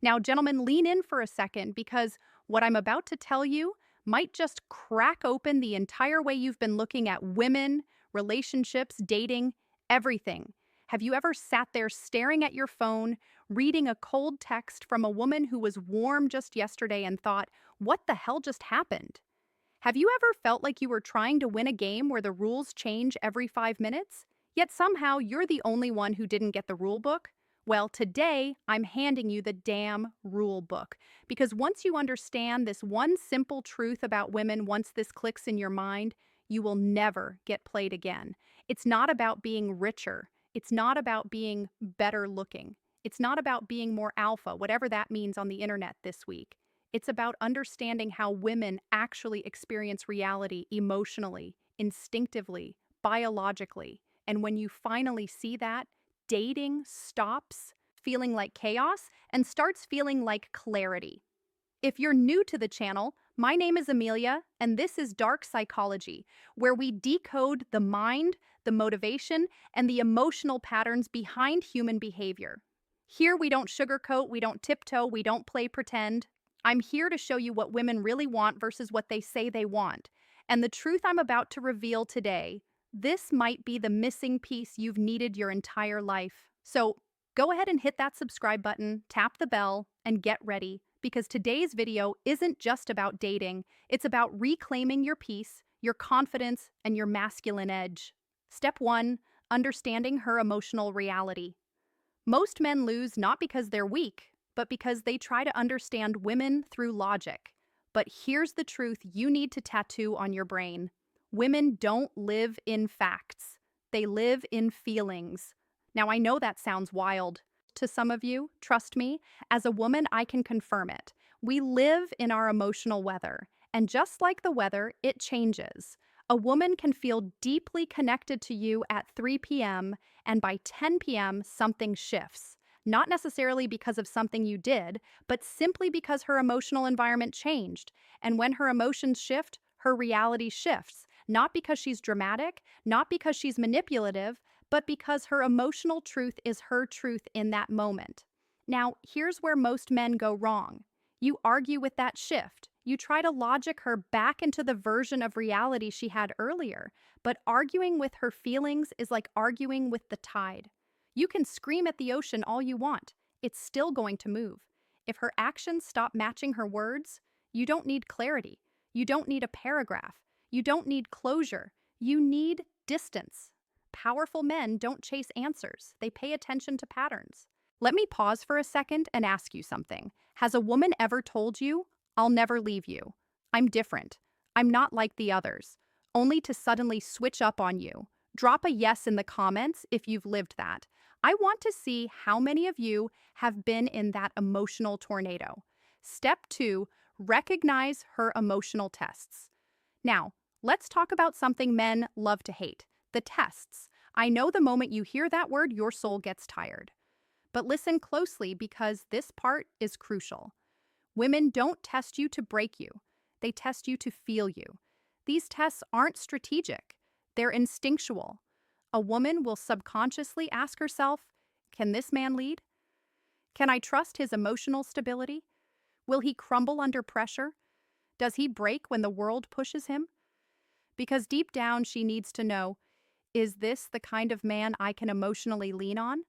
Now, gentlemen, lean in for a second because what I'm about to tell you might just crack open the entire way you've been looking at women, relationships, dating, everything. Have you ever sat there staring at your phone, reading a cold text from a woman who was warm just yesterday and thought, what the hell just happened? Have you ever felt like you were trying to win a game where the rules change every 5 minutes? Yet somehow you're the only one who didn't get the rule book? Well, today I'm handing you the damn rule book. Because once you understand this one simple truth about women, once this clicks in your mind, you will never get played again. It's not about being richer. It's not about being better looking. It's not about being more alpha, whatever that means on the internet this week. It's about understanding how women actually experience reality emotionally, instinctively, biologically. And when you finally see that, dating stops feeling like chaos and starts feeling like clarity. If you're new to the channel, my name is Amelia, and this is Dark Psychology, where we decode the mind, the motivation, and the emotional patterns behind human behavior. Here, we don't sugarcoat, we don't tiptoe, we don't play pretend. I'm here to show you what women really want versus what they say they want. And the truth I'm about to reveal today, this might be the missing piece you've needed your entire life. So go ahead and hit that subscribe button, tap the bell, and get ready, because today's video isn't just about dating, it's about reclaiming your peace, your confidence, and your masculine edge. Step 1. Understanding her emotional reality. Most men lose not because they're weak, but because they try to understand women through logic. But here's the truth you need to tattoo on your brain. Women don't live in facts. They live in feelings. Now, I know that sounds wild to some of you. Trust me, as a woman, I can confirm it. We live in our emotional weather, and just like the weather, it changes. A woman can feel deeply connected to you at 3 p.m., and by 10 p.m., something shifts. Not necessarily because of something you did, but simply because her emotional environment changed. And when her emotions shift, her reality shifts. Not because she's dramatic, not because she's manipulative, but because her emotional truth is her truth in that moment. Now, here's where most men go wrong. You argue with that shift. You try to logic her back into the version of reality she had earlier, but arguing with her feelings is like arguing with the tide. You can scream at the ocean all you want. It's still going to move. If her actions stop matching her words, you don't need clarity. You don't need a paragraph. You don't need closure. You need distance. Powerful men don't chase answers. They pay attention to patterns. Let me pause for a second and ask you something. Has a woman ever told you, "I'll never leave you. I'm different. I'm not like the others," only to suddenly switch up on you? Drop a yes in the comments if you've lived that. I want to see how many of you have been in that emotional tornado. Step 2, recognize her emotional tests. Now, let's talk about something men love to hate, the tests. I know the moment you hear that word, your soul gets tired. But listen closely because this part is crucial. Women don't test you to break you. They test you to feel you. These tests aren't strategic. They're instinctual. A woman will subconsciously ask herself, can this man lead? Can I trust his emotional stability? Will he crumble under pressure? Does he break when the world pushes him? Because deep down she needs to know, is this the kind of man I can emotionally lean on?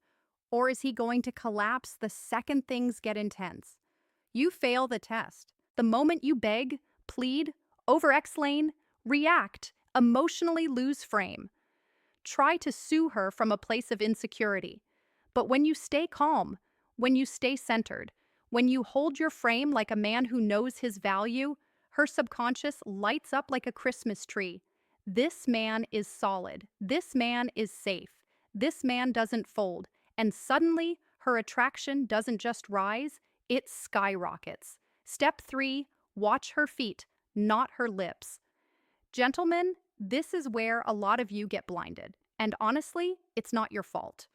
Or is he going to collapse the second things get intense? You fail the test. The moment you beg, plead, over-explain, react, emotionally lose frame. Try to sue her from a place of insecurity. But when you stay calm, when you stay centered, when you hold your frame like a man who knows his value, her subconscious lights up like a Christmas tree. This man is solid. This man is safe. This man doesn't fold. And suddenly, her attraction doesn't just rise, it skyrockets. Step 3, watch her feet, not her lips. Gentlemen, this is where a lot of you get blinded. And honestly, it's not your fault.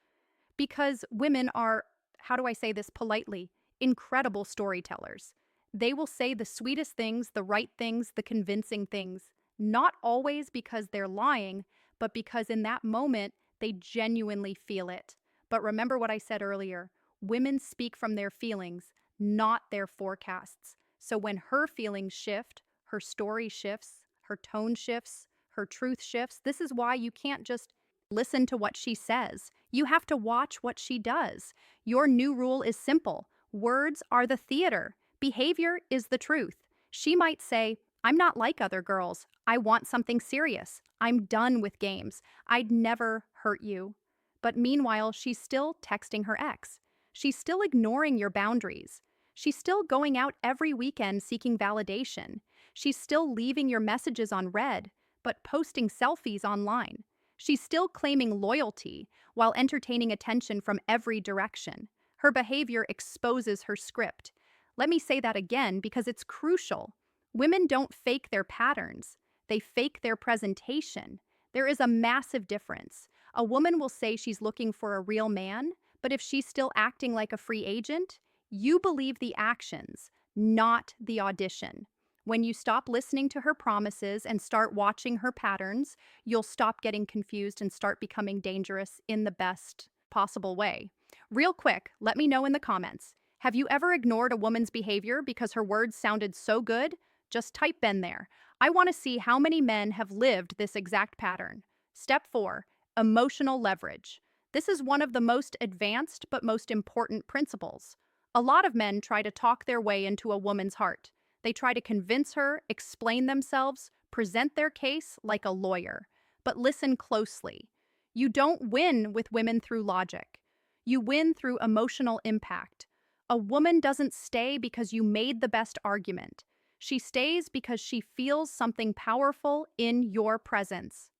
Because women are, how do I say this politely, incredible storytellers. They will say the sweetest things, the right things, the convincing things, not always because they're lying, but because in that moment, they genuinely feel it. But remember what I said earlier, women speak from their feelings, not their forecasts. So when her feelings shift, her story shifts, her tone shifts, her truth shifts. This is why you can't just listen to what she says. You have to watch what she does. Your new rule is simple: words are the theater, behavior is the truth. She might say, I'm not like other girls. I want something serious. I'm done with games. I'd never hurt you. But meanwhile, she's still texting her ex. She's still ignoring your boundaries. She's still going out every weekend seeking validation. She's still leaving your messages on read, but posting selfies online. She's still claiming loyalty while entertaining attention from every direction. Her behavior exposes her script. Let me say that again because it's crucial. Women don't fake their patterns, they fake their presentation. There is a massive difference. A woman will say she's looking for a real man, but if she's still acting like a free agent, you believe the actions, not the audition. When you stop listening to her promises and start watching her patterns, you'll stop getting confused and start becoming dangerous in the best possible way. Real quick, let me know in the comments. Have you ever ignored a woman's behavior because her words sounded so good? Just type "been there." I want to see how many men have lived this exact pattern. Step 4, emotional leverage. This is one of the most advanced but most important principles. A lot of men try to talk their way into a woman's heart. They try to convince her, explain themselves, present their case like a lawyer. But listen closely. You don't win with women through logic. You win through emotional impact. A woman doesn't stay because you made the best argument. She stays because she feels something powerful in your presence.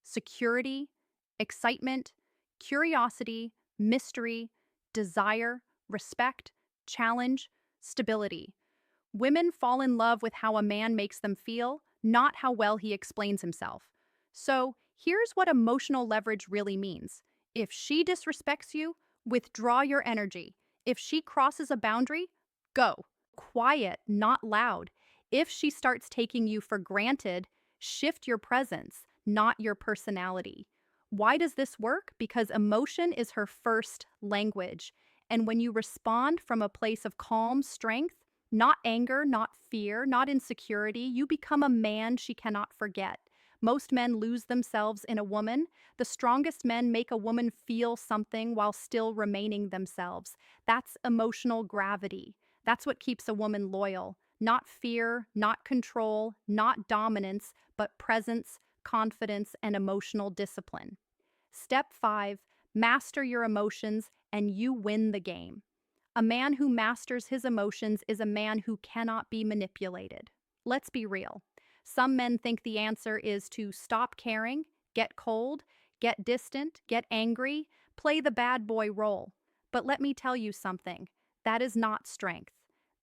Security, excitement, curiosity, mystery, desire, respect, challenge, stability. Women fall in love with how a man makes them feel, not how well he explains himself. So, here's what emotional leverage really means. If she disrespects you, withdraw your energy. If she crosses a boundary, go. Quiet, not loud. If she starts taking you for granted, shift your presence, not your personality. Why does this work? Because emotion is her first language. And when you respond from a place of calm strength, not anger, not fear, not insecurity, you become a man she cannot forget. Most men lose themselves in a woman. The strongest men make a woman feel something while still remaining themselves. That's emotional gravity. That's what keeps a woman loyal. Not fear, not control, not dominance, but presence, confidence, and emotional discipline. Step 5, master your emotions and you win the game. A man who masters his emotions is a man who cannot be manipulated. Let's be real. Some men think the answer is to stop caring, get cold, get distant, get angry, play the bad boy role. But let me tell you something. That is not strength.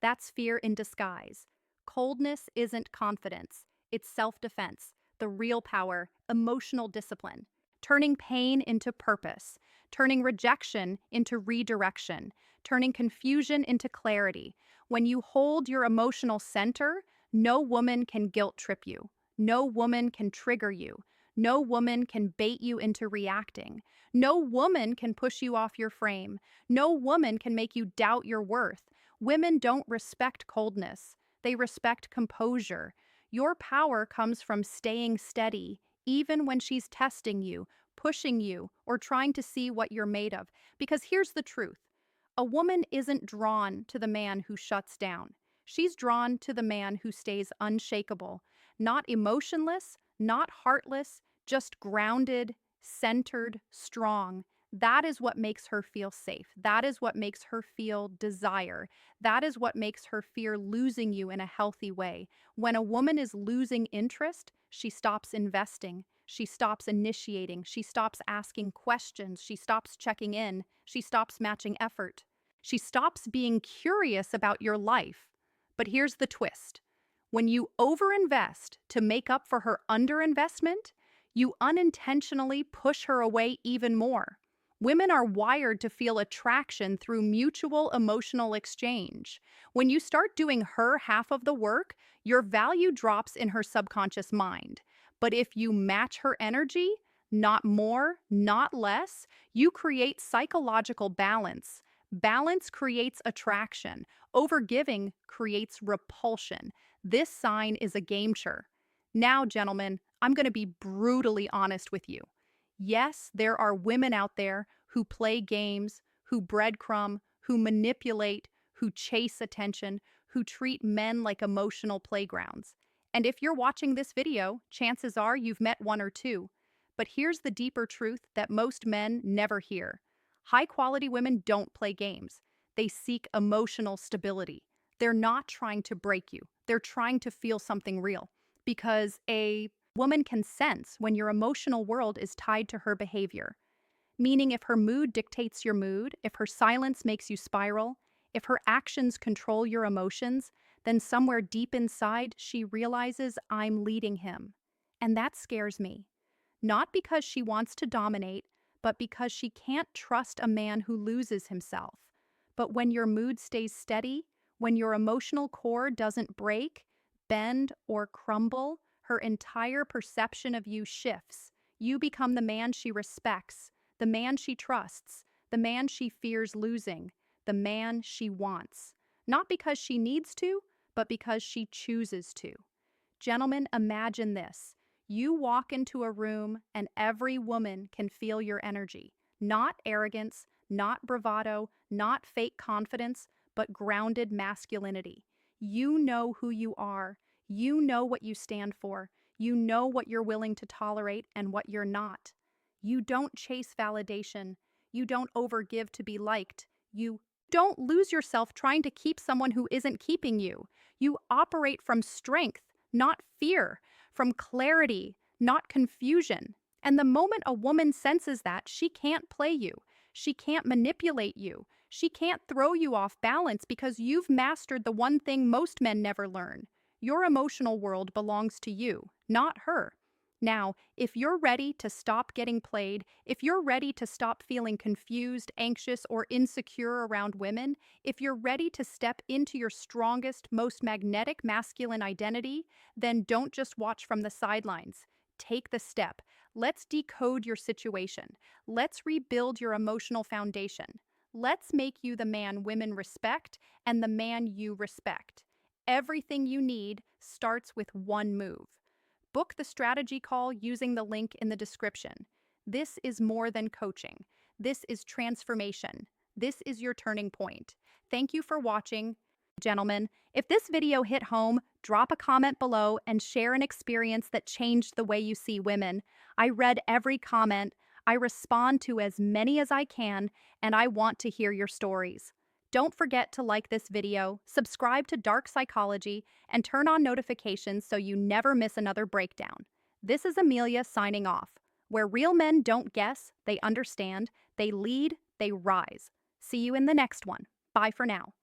That's fear in disguise. Coldness isn't confidence. It's self-defense, the real power, emotional discipline. Turning pain into purpose, turning rejection into redirection, turning confusion into clarity. When you hold your emotional center, no woman can guilt trip you. No woman can trigger you. No woman can bait you into reacting. No woman can push you off your frame. No woman can make you doubt your worth. Women don't respect coldness. They respect composure. Your power comes from staying steady, even when she's testing you, pushing you, or trying to see what you're made of. Because here's the truth. A woman isn't drawn to the man who shuts down. She's drawn to the man who stays unshakable, not emotionless, not heartless, just grounded, centered, strong. That is what makes her feel safe. That is what makes her feel desire. That is what makes her fear losing you in a healthy way. When a woman is losing interest, she stops investing. She stops initiating. She stops asking questions. She stops checking in. She stops matching effort. She stops being curious about your life. But here's the twist. When you overinvest to make up for her underinvestment, you unintentionally push her away even more. Women are wired to feel attraction through mutual emotional exchange. When you start doing her half of the work, your value drops in her subconscious mind. But if you match her energy, not more, not less, you create psychological balance. Balance creates attraction. Overgiving creates repulsion. This sign is a game changer. Now, gentlemen, I'm going to be brutally honest with you. Yes, there are women out there who play games, who breadcrumb, who manipulate, who chase attention, who treat men like emotional playgrounds. And if you're watching this video, chances are you've met one or two. But here's the deeper truth that most men never hear. High quality women don't play games. They seek emotional stability. They're not trying to break you, they're trying to feel something real. Because a woman can sense when your emotional world is tied to her behavior. Meaning, if her mood dictates your mood, if her silence makes you spiral, if her actions control your emotions, then somewhere deep inside she realizes I'm leading him. And that scares me. Not because she wants to dominate, but because she can't trust a man who loses himself. But when your mood stays steady, when your emotional core doesn't break, bend, or crumble, her entire perception of you shifts. You become the man she respects, the man she trusts, the man she fears losing, the man she wants. Not because she needs to, but because she chooses to. Gentlemen, imagine this. You walk into a room and every woman can feel your energy. Not arrogance, not bravado, not fake confidence, but grounded masculinity. You know who you are. You know what you stand for. You know what you're willing to tolerate and what you're not. You don't chase validation. You don't overgive to be liked. You don't lose yourself trying to keep someone who isn't keeping you. You operate from strength, not fear, from clarity, not confusion. And the moment a woman senses that, she can't play you. She can't manipulate you. She can't throw you off balance because you've mastered the one thing most men never learn. Your emotional world belongs to you, not her. Now, if you're ready to stop getting played, if you're ready to stop feeling confused, anxious, or insecure around women, if you're ready to step into your strongest, most magnetic masculine identity, then don't just watch from the sidelines. Take the step. Let's decode your situation. Let's rebuild your emotional foundation. Let's make you the man women respect and the man you respect. Everything you need starts with one move. Book the strategy call using the link in the description. This is more than coaching. This is transformation. This is your turning point. Thank you for watching. Gentlemen, if this video hit home, drop a comment below and share an experience that changed the way you see women. I read every comment. I respond to as many as I can, and I want to hear your stories. Don't forget to like this video, subscribe to Dark Psychology, and turn on notifications so you never miss another breakdown. This is Amelia signing off. Where real men don't guess, they understand, they lead, they rise. See you in the next one. Bye for now.